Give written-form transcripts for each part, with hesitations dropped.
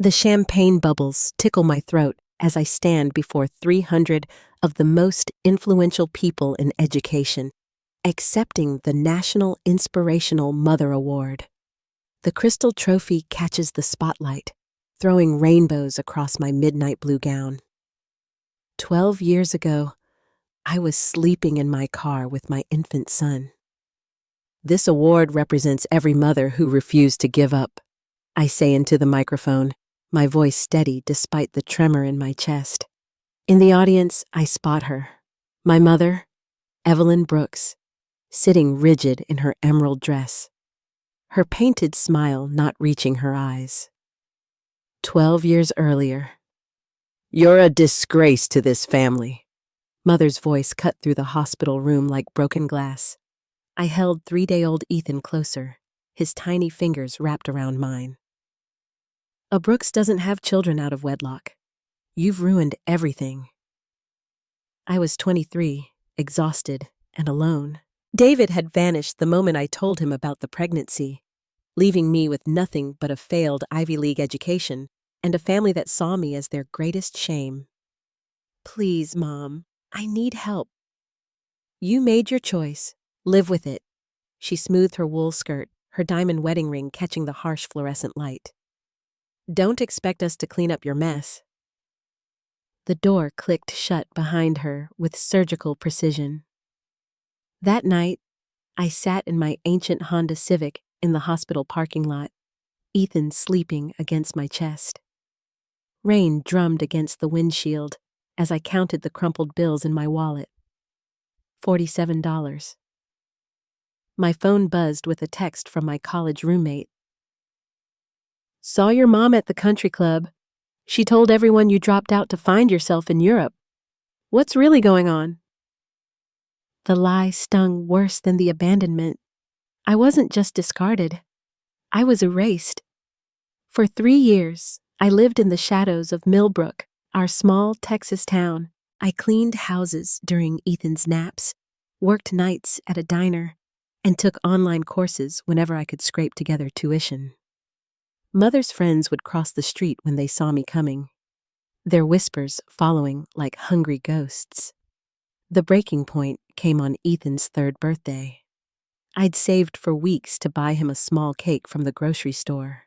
The champagne bubbles tickle my throat as I stand before 300 of the most influential people in education, accepting the National Inspirational Mother Award. The crystal trophy catches the spotlight, throwing rainbows across my midnight blue gown. 12 years ago, I was sleeping in my car with my infant son. This award represents every mother who refused to give up, I say into the microphone, my voice steady despite the tremor in my chest. In the audience, I spot her, my mother, Evelyn Brooks, sitting rigid in her emerald dress, her painted smile not reaching her eyes. 12 years earlier. "You're a disgrace to this family." Mother's voice cut through the hospital room like broken glass. I held 3-day-old Ethan closer, his tiny fingers wrapped around mine. "A Brooks doesn't have children out of wedlock. You've ruined everything." I was 23, exhausted, and alone. David had vanished the moment I told him about the pregnancy, leaving me with nothing but a failed Ivy League education and a family that saw me as their greatest shame. "Please, Mom, I need help." "You made your choice. Live with it." She smoothed her wool skirt, her diamond wedding ring catching the harsh fluorescent light. "Don't expect us to clean up your mess." The door clicked shut behind her with surgical precision. That night, I sat in my ancient Honda Civic in the hospital parking lot, Ethan sleeping against my chest. Rain drummed against the windshield as I counted the crumpled bills in my wallet. $47. My phone buzzed with a text from my college roommate. "Saw your mom at the country club. She told everyone you dropped out to find yourself in Europe. What's really going on?" The lie stung worse than the abandonment. I wasn't just discarded. I was erased. For 3 years, I lived in the shadows of Millbrook, our small Texas town. I cleaned houses during Ethan's naps, worked nights at a diner, and took online courses whenever I could scrape together tuition. Mother's friends would cross the street when they saw me coming, their whispers following like hungry ghosts. The breaking point came on Ethan's 3rd birthday. I'd saved for weeks to buy him a small cake from the grocery store.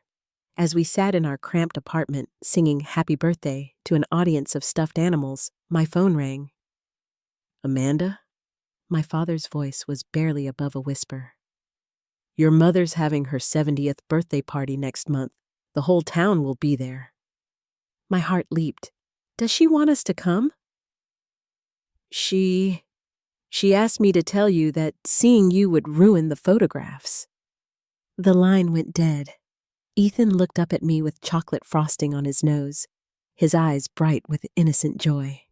As we sat in our cramped apartment singing Happy Birthday to an audience of stuffed animals, my phone rang. "Amanda?" My father's voice was barely above a whisper. "Your mother's having her 70th birthday party next month. The whole town will be there." My heart leaped. "Does she want us to come?" She asked me to tell you that seeing you would ruin the photographs." The line went dead. Ethan looked up at me with chocolate frosting on his nose, his eyes bright with innocent joy.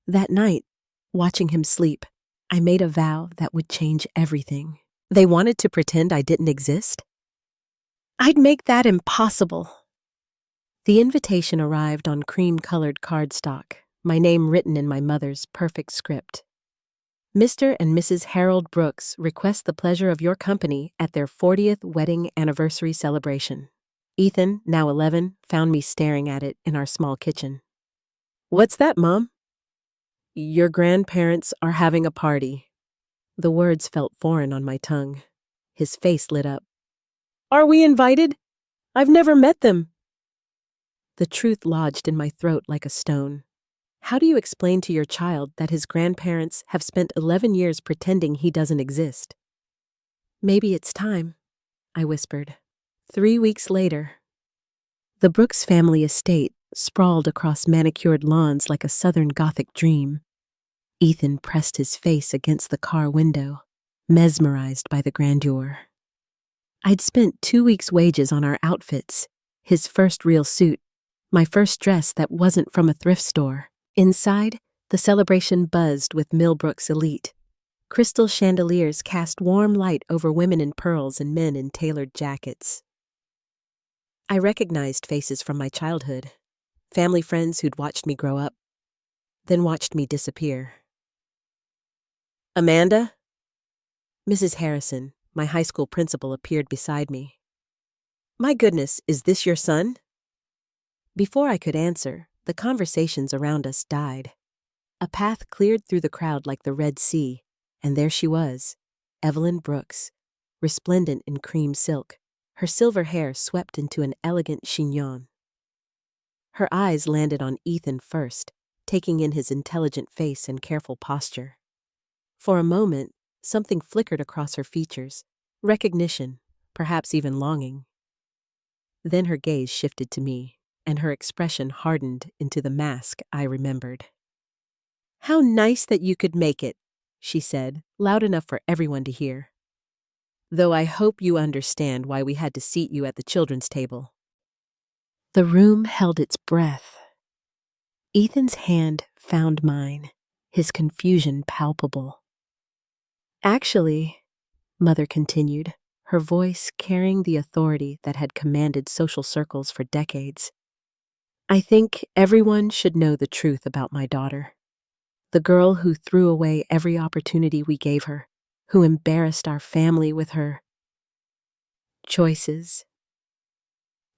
That night, watching him sleep, I made a vow that would change everything. They wanted to pretend I didn't exist? I'd make that impossible. The invitation arrived on cream-colored cardstock, my name written in my mother's perfect script. "Mr. and Mrs. Harold Brooks request the pleasure of your company at their 40th wedding anniversary celebration." Ethan, now 11, found me staring at it in our small kitchen. "What's that, Mom?" "Your grandparents are having a party." The words felt foreign on my tongue. His face lit up. "Are we invited? I've never met them." The truth lodged in my throat like a stone. How do you explain to your child that his grandparents have spent 11 years pretending he doesn't exist? "Maybe it's time," I whispered. 3 weeks later. The Brooks family estate sprawled across manicured lawns like a southern Gothic dream. Ethan pressed his face against the car window, mesmerized by the grandeur. I'd spent 2 weeks' wages on our outfits, his first real suit, my first dress that wasn't from a thrift store. Inside, the celebration buzzed with Millbrook's elite. Crystal chandeliers cast warm light over women in pearls and men in tailored jackets. I recognized faces from my childhood, family friends who'd watched me grow up, then watched me disappear. "Amanda?" Mrs. Harrison, my high school principal, appeared beside me. "My goodness, is this your son?" Before I could answer, the conversations around us died. A path cleared through the crowd like the Red Sea, and there she was, Evelyn Brooks, resplendent in cream silk, her silver hair swept into an elegant chignon. Her eyes landed on Ethan first, taking in his intelligent face and careful posture. For a moment, something flickered across her features, recognition, perhaps even longing. Then her gaze shifted to me, and her expression hardened into the mask I remembered. "How nice that you could make it," she said, loud enough for everyone to hear. "Though I hope you understand why we had to seat you at the children's table." The room held its breath. Ethan's hand found mine, his confusion palpable. "Actually," Mother continued, her voice carrying the authority that had commanded social circles for decades, "I think everyone should know the truth about my daughter. The girl who threw away every opportunity we gave her, who embarrassed our family with her choices."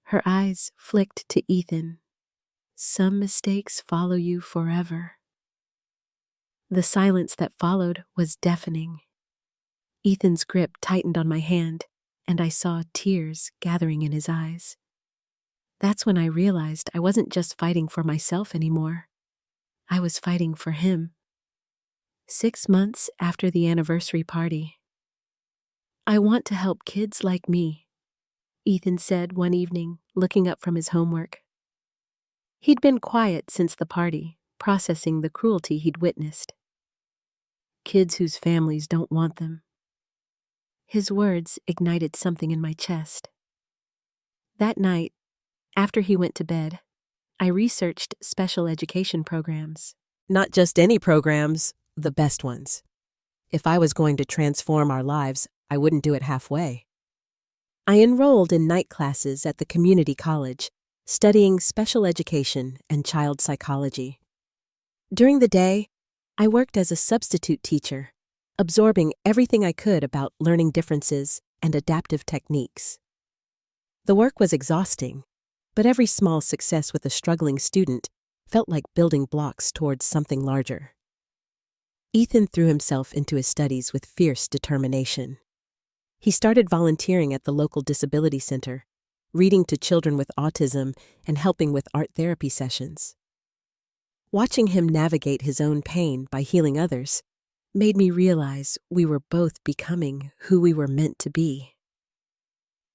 Her eyes flicked to Ethan. "Some mistakes follow you forever." The silence that followed was deafening. Ethan's grip tightened on my hand, and I saw tears gathering in his eyes. That's when I realized I wasn't just fighting for myself anymore. I was fighting for him. 6 months after the anniversary party. "I want to help kids like me," Ethan said one evening, looking up from his homework. He'd been quiet since the party, processing the cruelty he'd witnessed. "Kids whose families don't want them." His words ignited something in my chest. That night, after he went to bed, I researched special education programs. Not just any programs, the best ones. If I was going to transform our lives, I wouldn't do it halfway. I enrolled in night classes at the community college, studying special education and child psychology. During the day, I worked as a substitute teacher, absorbing everything I could about learning differences and adaptive techniques. The work was exhausting, but every small success with a struggling student felt like building blocks towards something larger. Ethan threw himself into his studies with fierce determination. He started volunteering at the local disability center, reading to children with autism and helping with art therapy sessions. Watching him navigate his own pain by healing others made me realize we were both becoming who we were meant to be.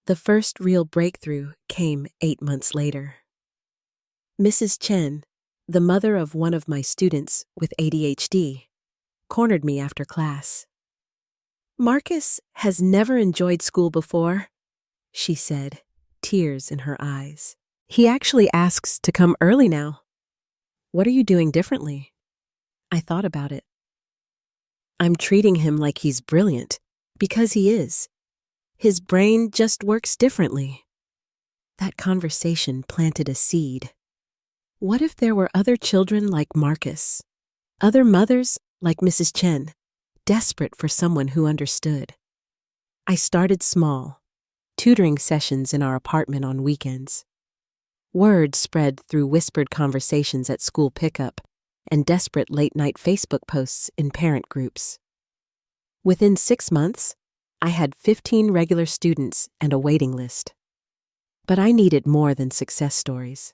The first real breakthrough came 8 months later. Mrs. Chen, the mother of one of my students with ADHD, cornered me after class. "Marcus has never enjoyed school before," she said, tears in her eyes. "He actually asks to come early now. What are you doing differently?" I thought about it. "I'm treating him like he's brilliant, because he is. His brain just works differently." That conversation planted a seed. What if there were other children like Marcus? Other mothers like Mrs. Chen, desperate for someone who understood. I started small, tutoring sessions in our apartment on weekends. Word spread through whispered conversations at school pickup and desperate late-night Facebook posts in parent groups. Within 6 months, I had 15 regular students and a waiting list. But I needed more than success stories.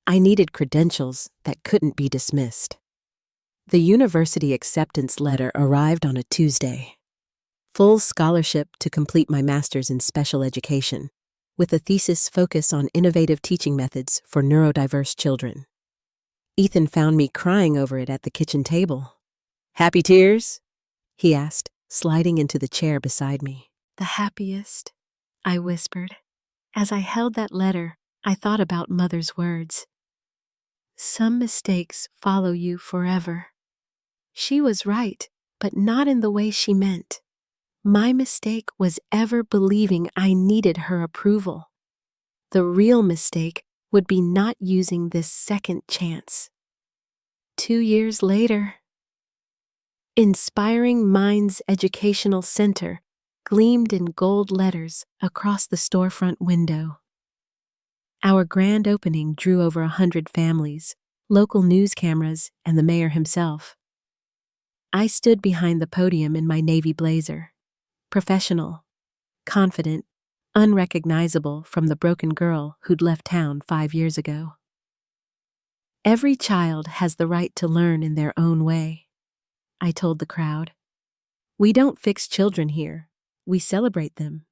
I needed credentials that couldn't be dismissed. The university acceptance letter arrived on a Tuesday. Full scholarship to complete my master's in special education, with a thesis focus on innovative teaching methods for neurodiverse children. Ethan found me crying over it at the kitchen table. "Happy tears?" he asked, sliding into the chair beside me. "The happiest," I whispered. As I held that letter, I thought about Mother's words. "Some mistakes follow you forever." She was right, but not in the way she meant. My mistake was ever believing I needed her approval. The real mistake would be not using this second chance. 2 years later, Inspiring Minds Educational Center gleamed in gold letters across the storefront window. Our grand opening drew over 100 families, local news cameras, and the mayor himself. I stood behind the podium in my navy blazer, professional, confident, unrecognizable from the broken girl who'd left town 5 years ago. Every child has the right to learn in their own way, I told the crowd. We don't fix children here, we celebrate them.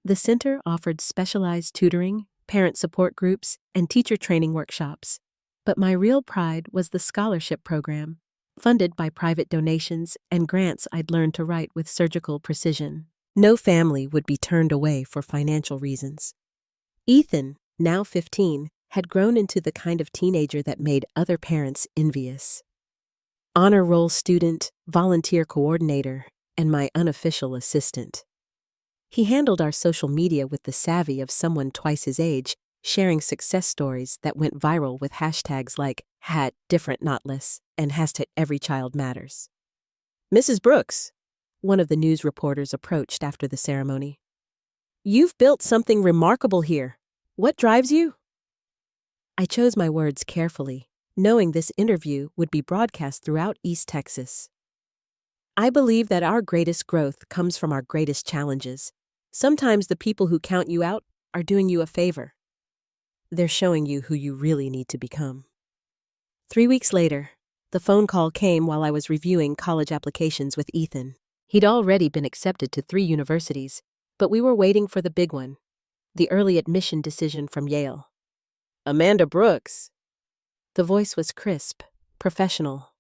The center offered specialized tutoring, parent support groups, and teacher training workshops. But my real pride was the scholarship program, funded by private donations and grants I'd learned to write with surgical precision. No family would be turned away for financial reasons. Ethan, now 15, had grown into the kind of teenager that made other parents envious. Honor roll student, volunteer coordinator, and my unofficial assistant. He handled our social media with the savvy of someone twice his age, sharing success stories that went viral with hashtags like #different_not_less and #everychildmatters. Mrs. Brooks, one of the news reporters approached after the ceremony. You've built something remarkable here. What drives you? I chose my words carefully, knowing this interview would be broadcast throughout East Texas. I believe that our greatest growth comes from our greatest challenges. Sometimes the people who count you out are doing you a favor. They're showing you who you really need to become. 3 weeks later, the phone call came while I was reviewing college applications with Ethan. He'd already been accepted to 3 universities, but we were waiting for the big one, the early admission decision from Yale. Amanda Brooks. The voice was crisp, professional.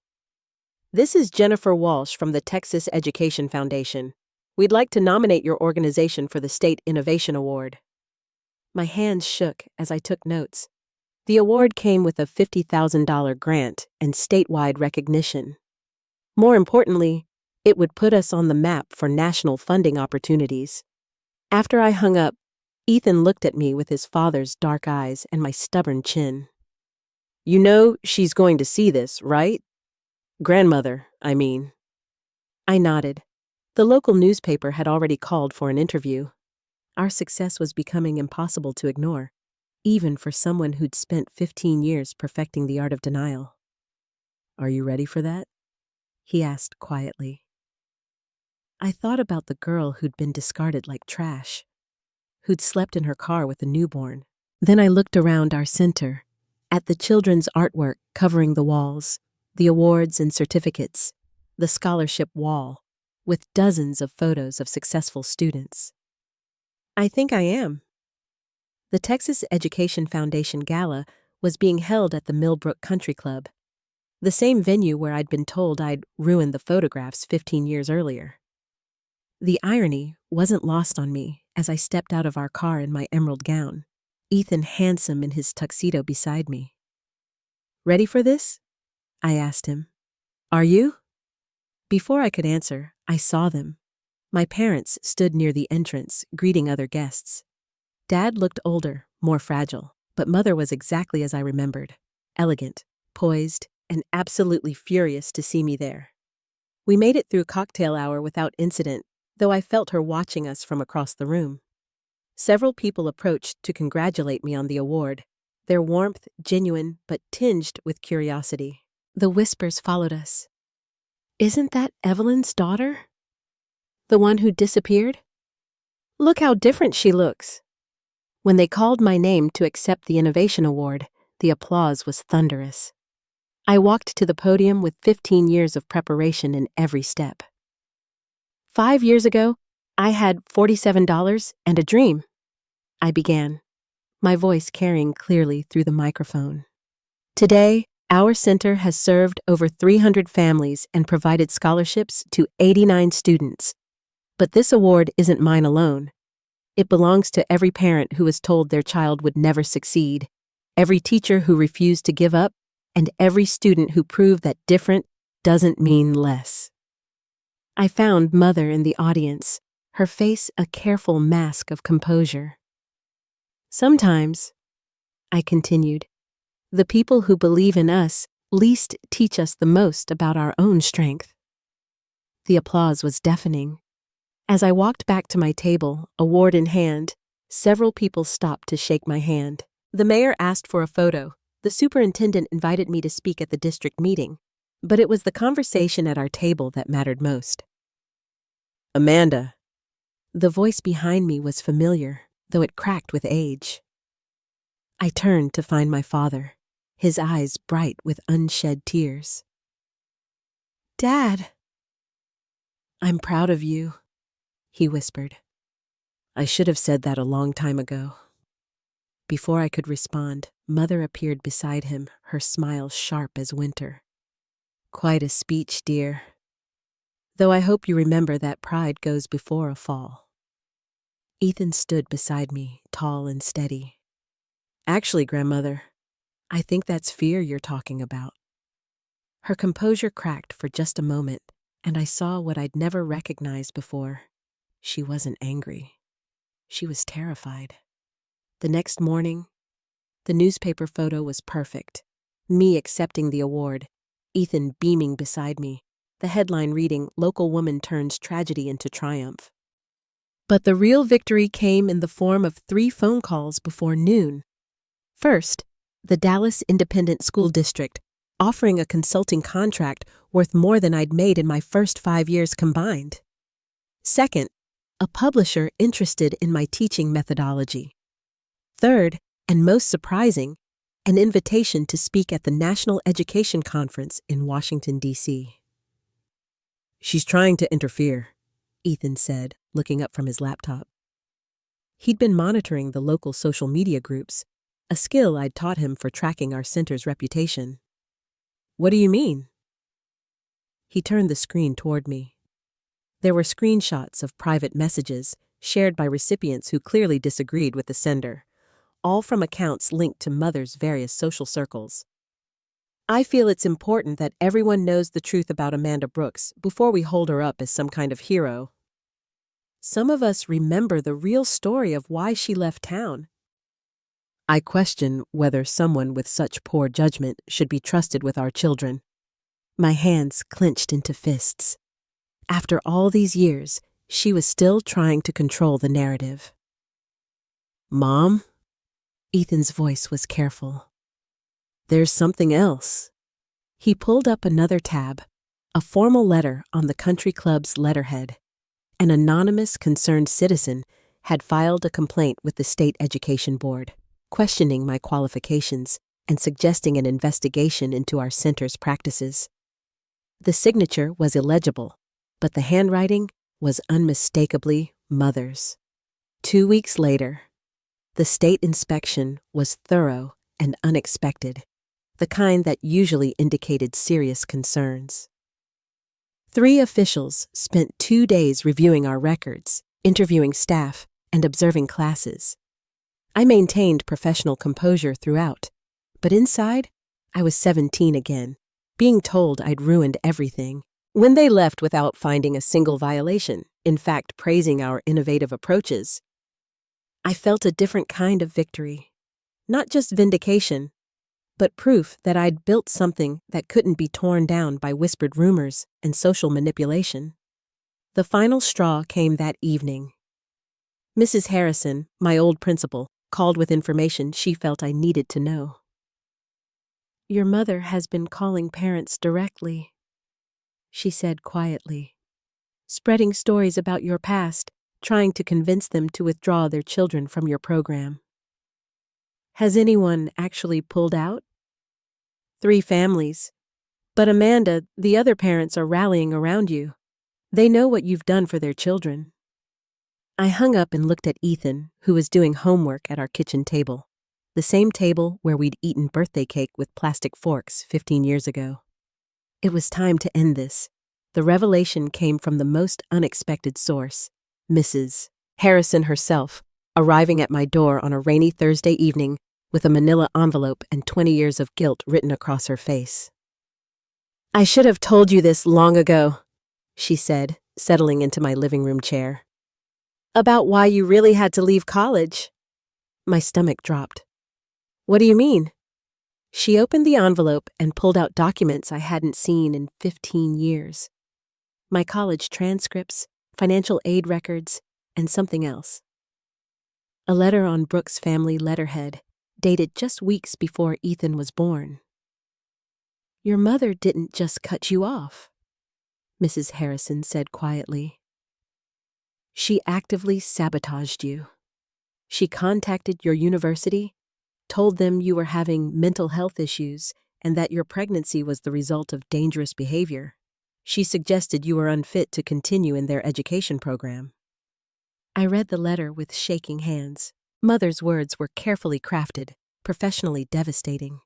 This is Jennifer Walsh from the Texas Education Foundation. We'd like to nominate your organization for the State Innovation Award. My hands shook as I took notes. The award came with a $50,000 grant and statewide recognition. More importantly, it would put us on the map for national funding opportunities. After I hung up, Ethan looked at me with his father's dark eyes and my stubborn chin. You know she's going to see this, right? Grandmother, I mean. I nodded. The local newspaper had already called for an interview. Our success was becoming impossible to ignore, even for someone who'd spent 15 years perfecting the art of denial. Are you ready for that? He asked quietly. I thought about the girl who'd been discarded like trash, who'd slept in her car with a newborn. Then I looked around our center, at the children's artwork covering the walls, the awards and certificates, the scholarship wall, with dozens of photos of successful students. I think I am. The Texas Education Foundation Gala was being held at the Millbrook Country Club, the same venue where I'd been told I'd ruined the photographs 15 years earlier. The irony wasn't lost on me as I stepped out of our car in my emerald gown, Ethan handsome in his tuxedo beside me. Ready for this? I asked him. Are you? Before I could answer, I saw them. My parents stood near the entrance, greeting other guests. Dad looked older, more fragile, but Mother was exactly as I remembered, elegant, poised, and absolutely furious to see me there. We made it through cocktail hour without incident, though I felt her watching us from across the room. Several people approached to congratulate me on the award, their warmth genuine but tinged with curiosity. The whispers followed us. Isn't that Evelyn's daughter? The one who disappeared? Look how different she looks. When they called my name to accept the Innovation Award, the applause was thunderous. I walked to the podium with 15 years of preparation in every step. 5 years ago, I had $47 and a dream. I began, my voice carrying clearly through the microphone. Today, our center has served over 300 families and provided scholarships to 89 students. But this award isn't mine alone. It belongs to every parent who was told their child would never succeed, every teacher who refused to give up, and every student who proved that different doesn't mean less. I found Mother in the audience, her face a careful mask of composure. Sometimes, I continued, the people who believe in us least teach us the most about our own strength. The applause was deafening. As I walked back to my table, award in hand, several people stopped to shake my hand. The mayor asked for a photo. The superintendent invited me to speak at the district meeting. But it was the conversation at our table that mattered most. Amanda. The voice behind me was familiar, though it cracked with age. I turned to find my father, his eyes bright with unshed tears. Dad. I'm proud of you, he whispered. I should have said that a long time ago. Before I could respond, Mother appeared beside him, her smile sharp as winter. Quite a speech, dear. Though I hope you remember that pride goes before a fall. Ethan stood beside me, tall and steady. Actually, Grandmother, I think that's fear you're talking about. Her composure cracked for just a moment, and I saw what I'd never recognized before. She wasn't angry. She was terrified. The next morning, the newspaper photo was perfect. Me accepting the award, Ethan beaming beside me, the headline reading, "Local Woman Turns Tragedy into Triumph." But the real victory came in the form of 3 phone calls before noon. First, the Dallas Independent School District, offering a consulting contract worth more than I'd made in my first 5 years combined. Second, a publisher interested in my teaching methodology. Third, and most surprising, an invitation to speak at the National Education Conference in Washington, D.C. She's trying to interfere, Ethan said, looking up from his laptop. He'd been monitoring the local social media groups, a skill I'd taught him for tracking our center's reputation. What do you mean? He turned the screen toward me. There were screenshots of private messages shared by recipients who clearly disagreed with the sender, all from accounts linked to Mother's various social circles. I feel it's important that everyone knows the truth about Amanda Brooks before we hold her up as some kind of hero. Some of us remember the real story of why she left town. I question whether someone with such poor judgment should be trusted with our children. My hands clenched into fists. After all these years, she was still trying to control the narrative. Mom? Ethan's voice was careful. There's something else. He pulled up another tab, a formal letter on the country club's letterhead. An anonymous concerned citizen had filed a complaint with the state education board, questioning my qualifications and suggesting an investigation into our center's practices. The signature was illegible, but the handwriting was unmistakably Mother's. 2 weeks later, the state inspection was thorough and unexpected, the kind that usually indicated serious concerns. 3 officials spent 2 days reviewing our records, interviewing staff, and observing classes. I maintained professional composure throughout, but inside, I was 17 again, being told I'd ruined everything. When they left without finding a single violation, in fact praising our innovative approaches, I felt a different kind of victory. Not just vindication, but proof that I'd built something that couldn't be torn down by whispered rumors and social manipulation. The final straw came that evening. Mrs. Harrison, my old principal, called with information she felt I needed to know. Your mother has been calling parents directly, she said quietly, spreading stories about your past, trying to convince them to withdraw their children from your program. Has anyone actually pulled out? 3 families. But Amanda, the other parents are rallying around you. They know what you've done for their children. I hung up and looked at Ethan, who was doing homework at our kitchen table, the same table where we'd eaten birthday cake with plastic forks 15 years ago. It was time to end this. The revelation came from the most unexpected source, Mrs. Harrison herself, arriving at my door on a rainy Thursday evening with a manila envelope and 20 years of guilt written across her face. I should have told you this long ago, she said, settling into my living room chair. About why you really had to leave college. My stomach dropped. What do you mean? She opened the envelope and pulled out documents I hadn't seen in 15 years. My college transcripts, financial aid records, and something else. A letter on Brooks' family letterhead, dated just weeks before Ethan was born. "Your mother didn't just cut you off," Mrs. Harrison said quietly. "She actively sabotaged you. She contacted your university, told them you were having mental health issues and that your pregnancy was the result of dangerous behavior. She suggested you were unfit to continue in their education program." I read the letter with shaking hands. Mother's words were carefully crafted, professionally devastating.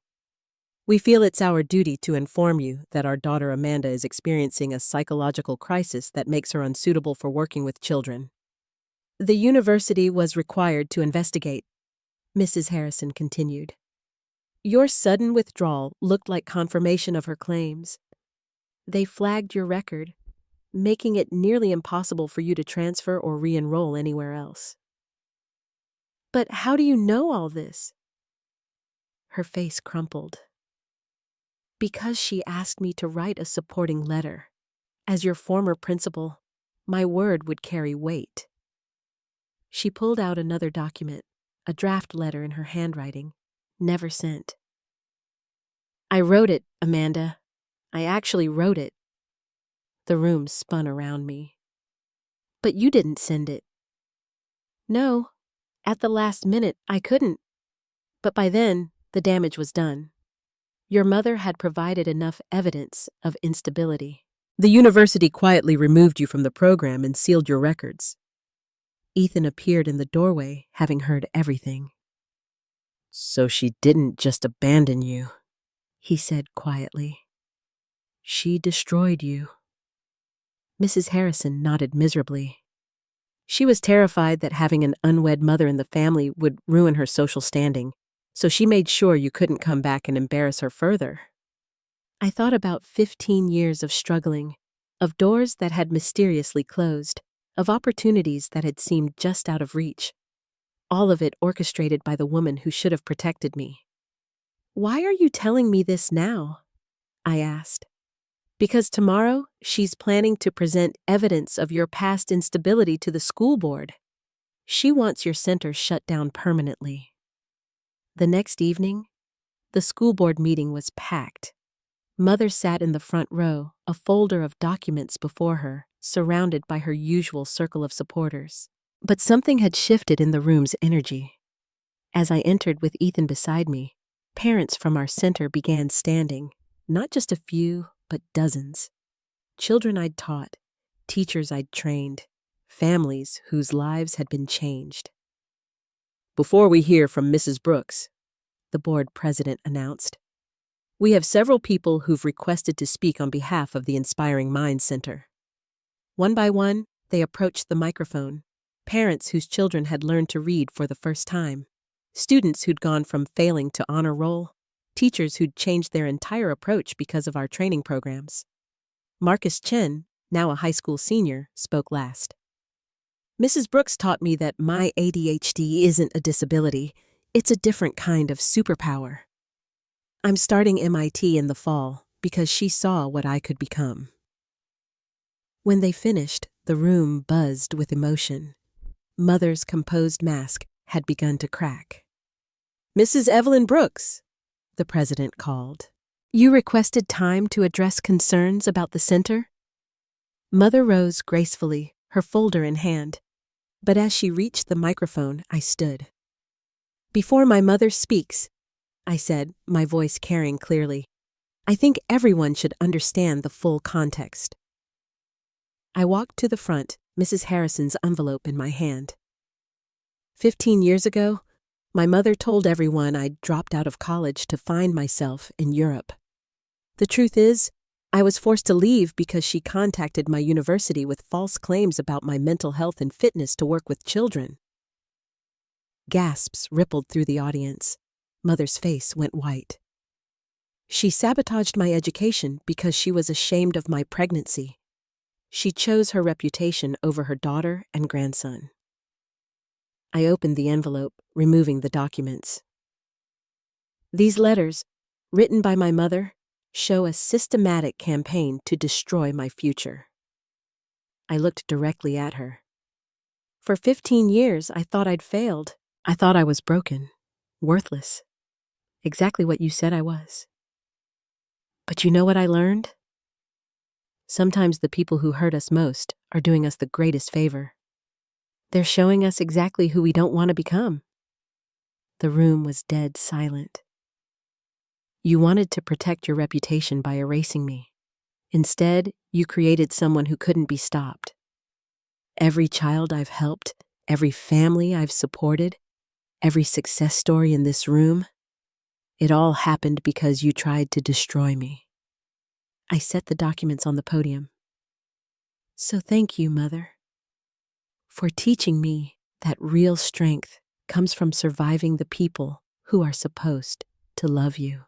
"We feel it's our duty to inform you that our daughter Amanda is experiencing a psychological crisis that makes her unsuitable for working with children. The university was required to investigate," Mrs. Harrison continued. "Your sudden withdrawal looked like confirmation of her claims. They flagged your record, making it nearly impossible for you to transfer or re-enroll anywhere else." "But how do you know all this?" Her face crumpled. "Because she asked me to write a supporting letter. As your former principal, my word would carry weight." She pulled out another document, a draft letter in her handwriting, never sent. "I wrote it, Amanda. I actually wrote it." The room spun around me. "But you didn't send it." "No. At the last minute, I couldn't. But by then, the damage was done. Your mother had provided enough evidence of instability. The university quietly removed you from the program and sealed your records." Ethan appeared in the doorway, having heard everything. "So she didn't just abandon you," he said quietly. "She destroyed you." Mrs. Harrison nodded miserably. She was terrified that having an unwed mother in the family would ruin her social standing, so she made sure you couldn't come back and embarrass her further. I thought about 15 years of struggling, of doors that had mysteriously closed, of opportunities that had seemed just out of reach, all of it orchestrated by the woman who should have protected me. "Why are you telling me this now?" I asked. "Because tomorrow she's planning to present evidence of your past instability to the school board. She wants your center shut down permanently." The next evening, the school board meeting was packed. Mother sat in the front row, a folder of documents before her, surrounded by her usual circle of supporters. But something had shifted in the room's energy. As I entered with Ethan beside me, parents from our center began standing, not just a few, but dozens. Children I'd taught, teachers I'd trained, families whose lives had been changed. "Before we hear from Mrs. Brooks," the board president announced, "we have several people who've requested to speak on behalf of the Inspiring Minds Center." One by one, they approached the microphone. Parents whose children had learned to read for the first time, students who'd gone from failing to honor roll, teachers who'd changed their entire approach because of our training programs. Marcus Chen, now a high school senior, spoke last. "Mrs. Brooks taught me that my ADHD isn't a disability, it's a different kind of superpower. I'm starting MIT in the fall because she saw what I could become." When they finished, the room buzzed with emotion. Mother's composed mask had begun to crack. "Mrs. Evelyn Brooks," the president called. "You requested time to address concerns about the center?" Mother rose gracefully, her folder in hand. But as she reached the microphone, I stood. "Before my mother speaks," I said, my voice carrying clearly, "I think everyone should understand the full context." I walked to the front, Mrs. Harrison's envelope in my hand. 15 years ago, my mother told everyone I'd dropped out of college to find myself in Europe. The truth is, I was forced to leave because she contacted my university with false claims about my mental health and fitness to work with children. Gasps rippled through the audience. Mother's face went white. She sabotaged my education because she was ashamed of my pregnancy. She chose her reputation over her daughter and grandson. I opened the envelope, removing the documents. These letters, written by my mother, show a systematic campaign to destroy my future. I looked directly at her. For 15 years, I thought I'd failed. I thought I was broken. worthless. Exactly what you said I was. But you know what I learned? Sometimes the people who hurt us most are doing us the greatest favor. They're showing us exactly who we don't want to become. The room was dead silent. You wanted to protect your reputation by erasing me. Instead, you created someone who couldn't be stopped. Every child I've helped, every family I've supported, every success story in this room, it all happened because you tried to destroy me. I set the documents on the podium. So thank you, Mother, for teaching me that real strength comes from surviving the people who are supposed to love you.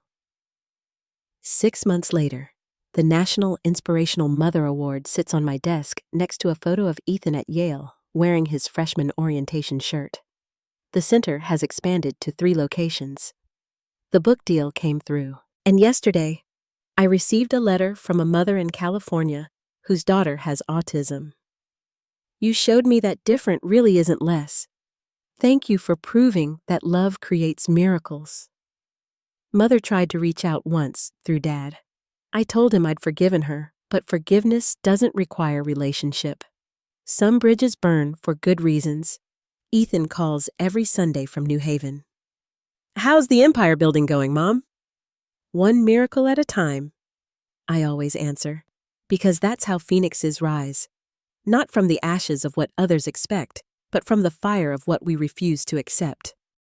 6 months later, the National Inspirational Mother Award sits on my desk next to a photo of Ethan at Yale wearing his freshman orientation shirt. The center has expanded to 3 locations. The book deal came through, and yesterday, I received a letter from a mother in California whose daughter has autism. You showed me that different really isn't less. Thank you for proving that love creates miracles. Mother tried to reach out once through Dad. I told him I'd forgiven her, but forgiveness doesn't require relationship. Some bridges burn for good reasons. Ethan calls every Sunday from New Haven. How's the empire building going, Mom? One miracle at a time, I always answer, because that's how phoenixes rise. Not from the ashes of what others expect, but from the fire of what we refuse to accept.